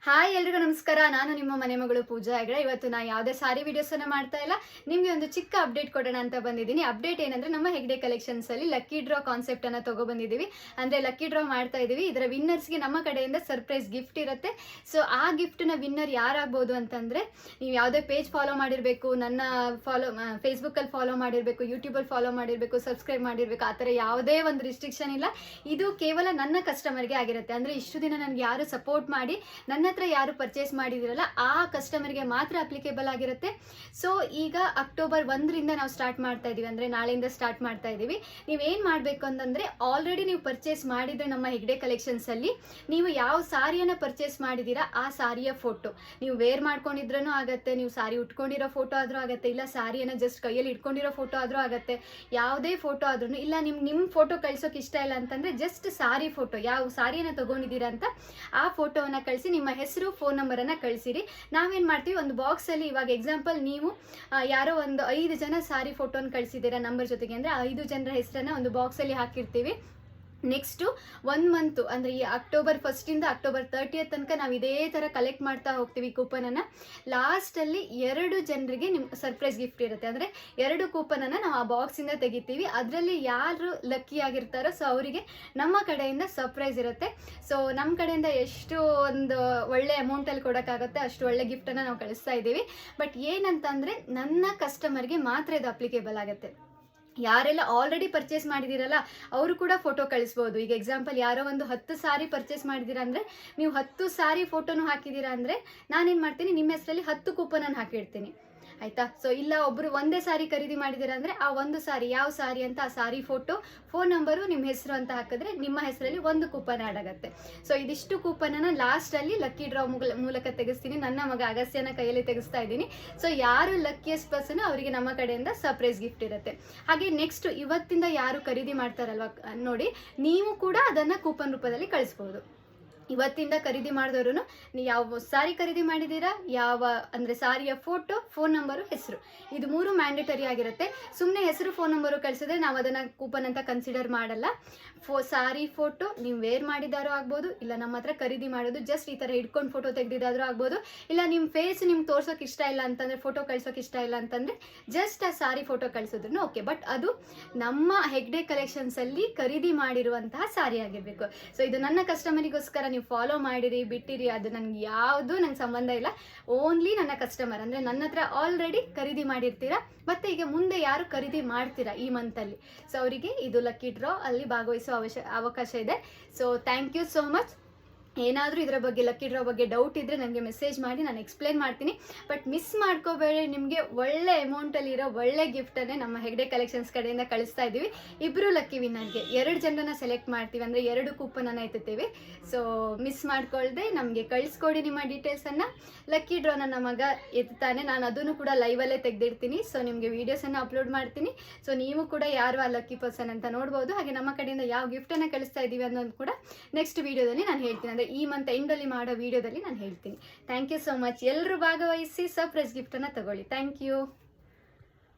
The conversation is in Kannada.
ಹಾಯ್ ಎಲ್ರಿಗೂ ನಮಸ್ಕಾರ. ನಾನು ನಿಮ್ಮ ಮನೆ ಮಗಳು ಪೂಜಾ ಹೆಗಡೆ. ಇವತ್ತು ನಾನು ಯಾವುದೇ ಸಾರಿ ವಿಡಿಯೋಸನ್ನು ಮಾಡ್ತಾ ಇಲ್ಲ, ನಿಮಗೆ ಒಂದು ಚಿಕ್ಕ ಅಪ್ಡೇಟ್ ಕೊಡೋಣ ಅಂತ ಬಂದಿದ್ದೀನಿ. ಅಪ್ಡೇಟ್ ಏನಂದ್ರೆ, ನಮ್ಮ ಹೆಗ್ಡೆ ಕಲೆಕ್ಷನ್ಸಲ್ಲಿ ಲಕ್ಕಿ ಡ್ರಾ ಕಾನ್ಸೆಪ್ಟನ್ನು ತೊಗೊಬಂದಿದ್ದೀವಿ. ಅಂದರೆ ಲಕ್ಕಿ ಡ್ರಾ ಮಾಡ್ತಾ ಇದ್ದೀವಿ. ಇದರ ವಿನ್ನರ್ಸ್ಗೆ ನಮ್ಮ ಕಡೆಯಿಂದ ಸರ್ಪ್ರೈಸ್ ಗಿಫ್ಟ್ ಇರುತ್ತೆ. ಸೊ ಆ ಗಿಫ್ಟ್ನ ವಿನ್ನರ್ ಯಾರಾಗ್ಬೋದು ಅಂತಂದರೆ, ನೀವು ಯಾವುದೇ ಪೇಜ್ ಫಾಲೋ ಮಾಡಿರಬೇಕು, ನನ್ನ ಫೇಸ್ಬುಕ್ಕಲ್ಲಿ ಫಾಲೋ ಮಾಡಿರಬೇಕು, ಯೂಟ್ಯೂಬಲ್ಲಿ ಫಾಲೋ ಮಾಡಿರಬೇಕು, ಸಬ್ಸ್ಕ್ರೈಬ್ ಮಾಡಿರಬೇಕು. ಆ ಥರ ಯಾವುದೇ ಒಂದು ರಿಸ್ಟ್ರಿಕ್ಷನ್ ಇಲ್ಲ. ಇದು ಕೇವಲ ನನ್ನ ಕಸ್ಟಮರ್ಗೆ ಆಗಿರುತ್ತೆ. ಅಂದರೆ ಇಷ್ಟು ದಿನ ನನಗೆ ಯಾರು ಸಪೋರ್ಟ್ ಮಾಡಿ ನನ್ನ ಹತ್ರ ಯಾರು ಪರ್ಚೇಸ್ ಮಾಡಿದಿರಲ್ಲ ಆ ಕಸ್ಟಮರ್ಗೆ ಮಾತ್ರ ಅಪ್ಲಿಕೇಬಲ್ ಆಗಿರುತ್ತೆ. ಸೊ ಈಗ ಅಕ್ಟೋಬರ್ 1ರಿಂದ ನಾವು ಸ್ಟಾರ್ಟ್ ಮಾಡ್ತಾ ಇದ್ದೀವಿ. ಅಂದರೆ ನಾಳೆಯಿಂದ ಸ್ಟಾರ್ಟ್ ಮಾಡ್ತಾ ಇದ್ದೀವಿ. ನೀವೇನು ಮಾಡಬೇಕು ಅಂತಂದರೆ, ಆಲ್ರೆಡಿ ನೀವು ಪರ್ಚೇಸ್ ಮಾಡಿದರೆ ನಮ್ಮ ಹೆಗ್ಡೆ ಕಲೆಕ್ಷನ್ಸಲ್ಲಿ ನೀವು ಯಾವ ಸಾರಿಯನ್ನು ಪರ್ಚೇಸ್ ಮಾಡಿದ್ದೀರಾ ಆ ಸಾರಿಯ ಫೋಟೋ ನೀವು ವೇರ್ ಮಾಡ್ಕೊಂಡಿದ್ರೂ ಆಗುತ್ತೆ, ನೀವು ಸಾರಿ ಉಟ್ಕೊಂಡಿರೋ ಫೋಟೋ ಆದರೂ ಆಗುತ್ತೆ, ಇಲ್ಲ ಸಾರಿಯನ್ನು ಜಸ್ಟ್ ಕೈಯಲ್ಲಿ ಇಟ್ಕೊಂಡಿರೋ ಫೋಟೋ ಆದರೂ ಆಗುತ್ತೆ. ಯಾವುದೇ ಫೋಟೋ ಆದ್ರೂ ಇಲ್ಲ, ನಿಮ್ಮ ಫೋಟೋ ಕಳ್ಸೋಕೆ ಇಷ್ಟ ಇಲ್ಲ ಅಂತಂದರೆ ಜಸ್ಟ್ ಸಾರಿ ಫೋಟೋ, ಯಾವ ಸಾರಿಯನ್ನು ತೊಗೊಂಡಿದ್ದೀರಾ ಅಂತ ಆ ಫೋಟೋವನ್ನು ಕಳಿಸಿ, ನಿಮ್ಮ ಹೆಸರು ಫೋನ್ ನಂಬರನ್ನು ಕಳಿಸಿರಿ. ನಾವೇನು ಮಾಡ್ತೀವಿ, ಒಂದು ಬಾಕ್ಸಲ್ಲಿ, ಇವಾಗ ಎಕ್ಸಾಂಪಲ್ ನೀವು ಯಾರೋ ಒಂದು 5 ಜನ ಸಾರಿ ಫೋಟೋನ ಕಳಿಸಿದ್ದೀರಾ ನಂಬರ್ ಜೊತೆಗೆ ಅಂದರೆ 5 ಜನರ ಹೆಸರನ್ನು ಒಂದು ಬಾಕ್ಸಲ್ಲಿ ಹಾಕಿರ್ತೀವಿ. ನೆಕ್ಸ್ಟು 1 ಮಂತು ಅಂದರೆ ಈ ಅಕ್ಟೋಬರ್ 1ರಿಂದ ಅಕ್ಟೋಬರ್ 30th ತನಕ ನಾವು ಇದೇ ಥರ ಕಲೆಕ್ಟ್ ಮಾಡ್ತಾ ಹೋಗ್ತೀವಿ ಕೂಪನನ್ನು. ಲಾಸ್ಟಲ್ಲಿ 2 ಜನರಿಗೆ ನಿಮ್ಮ ಸರ್ಪ್ರೈಸ್ ಗಿಫ್ಟ್ ಇರುತ್ತೆ. ಅಂದರೆ 2 ಕೂಪನನ್ನು ನಾವು ಆ ಬಾಕ್ಸಿಂದ ತೆಗಿತೀವಿ. ಅದರಲ್ಲಿ ಯಾರು ಲಕ್ಕಿ ಆಗಿರ್ತಾರೋ ಸೊ ಅವರಿಗೆ ನಮ್ಮ ಕಡೆಯಿಂದ ಸರ್ಪ್ರೈಸ್ ಇರುತ್ತೆ. ಸೊ ನಮ್ಮ ಕಡೆಯಿಂದ ಎಷ್ಟು ಒಂದು ಒಳ್ಳೆ ಅಮೌಂಟಲ್ಲಿ ಕೊಡೋಕ್ಕಾಗುತ್ತೆ ಅಷ್ಟು ಒಳ್ಳೆ ಗಿಫ್ಟನ್ನು ನಾವು ಕಳಿಸ್ತಾ ಇದ್ದೀವಿ. ಬಟ್ ಏನಂತಂದರೆ, ನನ್ನ ಕಸ್ಟಮರ್ಗೆ ಮಾತ್ರ ಇದು ಅಪ್ಲಿಕೇಬಲ್ ಆಗುತ್ತೆ. ಯಾರೆಲ್ಲ ಆಲ್ರೆಡಿ ಪರ್ಚೇಸ್ ಮಾಡಿದಿರಲ್ಲ ಅವರು ಕೂಡ ಫೋಟೋ ಕಳಿಸ್ಬೋದು. ಈಗ ಎಕ್ಸಾಂಪಲ್ ಯಾರೋ ಒಂದು 10 ಸಾರಿ ಪರ್ಚೇಸ್ ಮಾಡಿದ್ದೀರಾ ಅಂದರೆ, ನೀವು 10 ಸಾರಿ ಫೋಟೋನು ಹಾಕಿದ್ದೀರಾ ಅಂದರೆ ನಾನೇನು ಮಾಡ್ತೀನಿ, ನಿಮ್ಮ ಹೆಸರಲ್ಲಿ 10 ಕೂಪನನ್ನು ಹಾಕಿಡ್ತೀನಿ, ಆಯಿತಾ. ಸೊ ಇಲ್ಲ ಒಬ್ಬರು ಒಂದೇ ಸಾರಿ ಖರೀದಿ ಮಾಡಿದ್ದೀರಾ ಅಂದರೆ ಆ ಒಂದು ಸಾರಿ ಯಾವ ಸಾರಿ ಅಂತ ಆ ಸಾರಿ ಫೋಟೋ, ಫೋನ್ ನಂಬರು, ನಿಮ್ಮ ಹೆಸರು ಅಂತ ಹಾಕಿದ್ರೆ ನಿಮ್ಮ ಹೆಸರಲ್ಲಿ 1 ಕೂಪನ್ ಆ್ಯಡ್ ಆಗುತ್ತೆ. ಸೊ ಇದಿಷ್ಟು ಕೂಪನನ್ನು ಲಾಸ್ಟಲ್ಲಿ ಲಕ್ಕಿ ಡ್ರಾ ಮೂಲಕ ತೆಗೆಸ್ತೀನಿ. ನನ್ನ ಮಗ ಅಗಸ್ತ್ಯನ ಕೈಯಲ್ಲಿ ತೆಗೆಸ್ತಾ ಇದ್ದೀನಿ. ಸೊ ಯಾರು ಲಕ್ಕಿಯೆಸ್ಟ್ ಪರ್ಸನ್ ಅವರಿಗೆ ನಮ್ಮ ಕಡೆಯಿಂದ ಸರ್ಪ್ರೈಸ್ ಗಿಫ್ಟ್ ಇರುತ್ತೆ. ಹಾಗೆ ನೆಕ್ಸ್ಟ್ ಇವತ್ತಿಂದ ಯಾರು ಖರೀದಿ ಮಾಡ್ತಾರಲ್ವ ನೋಡಿ, ನೀವು ಕೂಡ ಅದನ್ನು ಕೂಪನ್ ರೂಪದಲ್ಲಿ ಕಳಿಸ್ಬೋದು. ಇವತ್ತಿಂದ ಖರೀದಿ ಮಾಡಿದವರು ನೀವು ಯಾವ ಸಾರಿ ಖರೀದಿ ಮಾಡಿದ್ದೀರಾ, ಯಾವ ಅಂದರೆ ಸಾರಿಯ ಫೋಟೋ, ಫೋನ್ ನಂಬರು, ಹೆಸರು, ಇದು 3 ಮ್ಯಾಂಡೇಟರಿ ಆಗಿರುತ್ತೆ. ಸುಮ್ಮನೆ ಹೆಸರು ಫೋನ್ ನಂಬರು ಕಳಿಸಿದ್ರೆ ನಾವು ಅದನ್ನು ಕೂಪನ್ ಅಂತ ಕನ್ಸಿಡರ್ ಮಾಡಲ್ಲ. ಸಾರಿ ಫೋಟೋ ನೀವು ವೇರ್ ಮಾಡಿದಾರೋ ಆಗ್ಬೋದು, ಇಲ್ಲ ನಮ್ಮ ಹತ್ರ ಖರೀದಿ ಮಾಡೋದು ಜಸ್ಟ್ ಈ ಥರ ಹಿಡ್ಕೊಂಡು ಫೋಟೋ ತೆಗೆದಿದ್ದಾದರೂ ಆಗ್ಬೋದು, ಇಲ್ಲ ನಿಮ್ಮ ಫೇಸ್ ನಿಮ್ಗೆ ತೋರ್ಸೋಕೆ ಇಷ್ಟ ಇಲ್ಲ ಅಂತಂದರೆ, ಫೋಟೋ ಕಳ್ಸೋಕೆ ಇಷ್ಟ ಇಲ್ಲ ಅಂತಂದರೆ ಜಸ್ಟ್ ಆ ಸಾರಿ ಫೋಟೋ ಕಳಿಸೋದ್ರೂ ಓಕೆ. ಬಟ್ ಅದು ನಮ್ಮ ಹೆಗ್ಡೆ ಕಲೆಕ್ಷನ್ಸಲ್ಲಿ ಖರೀದಿ ಮಾಡಿರುವಂತಹ ಸಾರಿ ಆಗಿರಬೇಕು. ಸೊ ಇದು ನನ್ನ ಕಸ್ಟಮರಿಗೋಸ್ಕರ ನೀವು ಫಾಲೋ ಮಾಡಿರಿ ಬಿಟ್ಟಿರಿ ಅದು ನನಗೆ ಯಾವುದು ನಂಗೆ ಸಂಬಂಧ ಇಲ್ಲ. ಓನ್ಲಿ ನನ್ನ ಕಸ್ಟಮರ್ ಅಂದರೆ ನನ್ನ ಹತ್ರ ಆಲ್ರೆಡಿ ಖರೀದಿ ಮಾಡಿರ್ತೀರಾ, ಮತ್ತು ಈಗ ಮುಂದೆ ಯಾರು ಖರೀದಿ ಮಾಡ್ತೀರಾ ಈ ಮಂತಲ್ಲಿ, ಸೊ ಅವರಿಗೆ ಇದು ಲಕ್ಕಿ ಡ್ರಾ ಅಲ್ಲಿ ಭಾಗವಹಿಸೋ ಅವಕಾಶ ಇದೆ. So thank you so much. ಏನಾದರೂ ಇದರ ಬಗ್ಗೆ ಲಕ್ಕಿ ಡ್ರಾ ಬಗ್ಗೆ ಡೌಟ್ ಇದ್ದರೆ ನನಗೆ ಮೆಸೇಜ್ ಮಾಡಿ, ನಾನು ಎಕ್ಸ್ಪ್ಲೇನ್ ಮಾಡ್ತೀನಿ. ಬಟ್ ಮಿಸ್ ಮಾಡ್ಕೋಬೇಡಿ, ನಿಮಗೆ ಒಳ್ಳೆ ಅಮೌಂಟಲ್ಲಿರೋ ಒಳ್ಳೆ ಗಿಫ್ಟನ್ನೇ ನಮ್ಮ ಹೆಗ್ಡೆ ಕಲೆಕ್ಷನ್ಸ್ ಕಡೆಯಿಂದ ಕಳಿಸ್ತಾ ಇದ್ದೀವಿ. 2 ಲಕ್ಕಿ ವಿನ್ನರ್ಗೆ 2 ಜನರನ್ನ ಸೆಲೆಕ್ಟ್ ಮಾಡ್ತೀವಿ, ಅಂದರೆ 2 ಕೂಪನನ್ನು ಎತ್ತುತ್ತೀವಿ. ಸೊ ಮಿಸ್ ಮಾಡ್ಕೊಳ್ದೆ ನಮಗೆ ಕಳಿಸ್ಕೊಡಿ ನಿಮ್ಮ ಡೀಟೇಲ್ಸನ್ನು. ಲಕ್ಕಿ ಡ್ರಾ ನನ್ನ ಮಗ ಎತ್ತಾನೆ, ನಾನು ಅದನ್ನು ಕೂಡ ಲೈವಲ್ಲೇ ತೆಗೆದಿಡ್ತೀನಿ. ಸೊ ನಿಮಗೆ ವೀಡಿಯೋಸನ್ನು ಅಪ್ಲೋಡ್ ಮಾಡ್ತೀನಿ. ಸೊ ನೀವು ಕೂಡ ಯಾರು ಆ ಲಕ್ಕಿ ಪರ್ಸನ್ ಅಂತ ನೋಡ್ಬೋದು. ಹಾಗೆ ನಮ್ಮ ಕಡೆಯಿಂದ ಯಾವ ಗಿಫ್ಟನ್ನು ಕಳಿಸ್ತಾ ಇದ್ದೀವಿ ಅನ್ನೋದು ಕೂಡ ನೆಕ್ಸ್ಟ್ ವೀಡಿಯೋದಲ್ಲಿ ನಾನು ಹೇಳ್ತೀನಿ, ಅಂದರೆ ಈ ಮಂತ್ ಎಂಡಲ್ಲಿ ಮಾಡೋ ವಿಡಿಯೋದಲ್ಲಿ ನಾನು ಹೇಳ್ತೀನಿ. Thank you so much. ಎಲ್ಲರೂ ಭಾಗವಹಿಸಿ ಸರ್ಪ್ರೈಸ್ ಗಿಫ್ಟನ್ನು ತಗೊಳ್ಳಿ. Thank you.